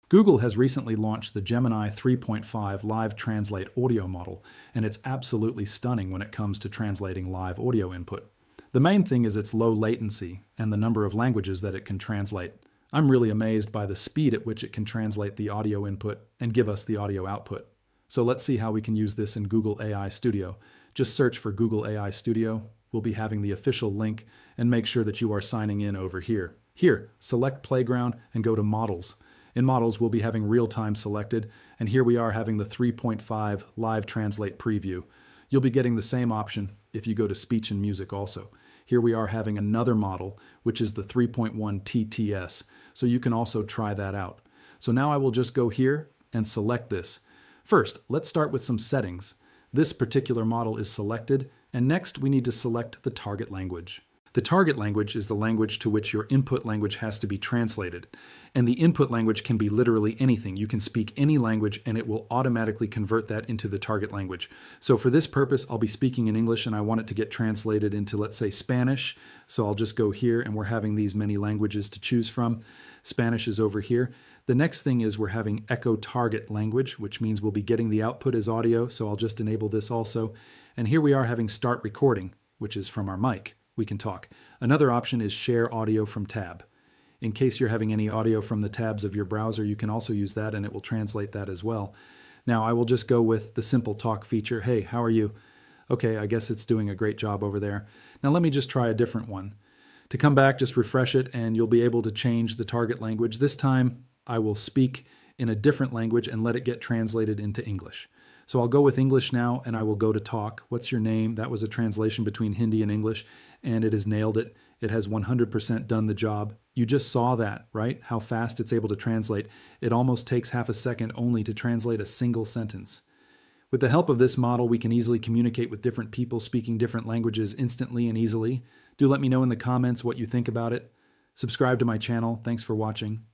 Google has recently launched the Gemini 3.5 live translate audio model, and it's absolutely stunning when it comes to translating live audio input. The main thing is its low latency and the number of languages that it can translate. I'm really amazed by the speed at which it can translate the audio input and give us the audio output. So let's see how we can use this in Google AI Studio. Just search for Google AI Studio. We'll be having the official link, and make sure that you are signing in over here. Here, select Playground and go to Models. In Models, we'll be having real-time selected, and here we are having the 3.5 live translate preview. You'll be getting the same option if you go to Speech and Music also. Here we are having another model, which is the 3.1 TTS, so you can also try that out. So now I will just go here and select this. First, let's start with some settings. This particular model is selected, and next we need to select the target language. The target language is the language to which your input language has to be translated. And the input language can be literally anything. You can speak any language and it will automatically convert that into the target language. So for this purpose, I'll be speaking in English and I want it to get translated into, let's say, Spanish. So I'll just go here, and we're having these many languages to choose from. Spanish is over here. The next thing is we're having echo target language, which means we'll be getting the output as audio. So I'll just enable this also. And here we are having start recording, which is from our mic. We can talk. Another option is share audio from tab. In case you're having any audio from the tabs of your browser, you can also use that and it will translate that as well. Now I will just go with the simple talk feature. Hey, how are you? Okay, I guess it's doing a great job over there. Now let me just try a different one. To come back, just refresh it and you'll be able to change the target language. This time I will speak in a different language and let it get translated into English. So I'll go with English now and I will go to talk. What's your name? That was a translation between Hindi and English, and it has nailed it. It has 100% done the job. You just saw that, right? How fast it's able to translate. It almost takes half a second only to translate a single sentence. With the help of this model, we can easily communicate with different people speaking different languages instantly and easily. Do let me know in the comments what you think about it. Subscribe to my channel. Thanks for watching.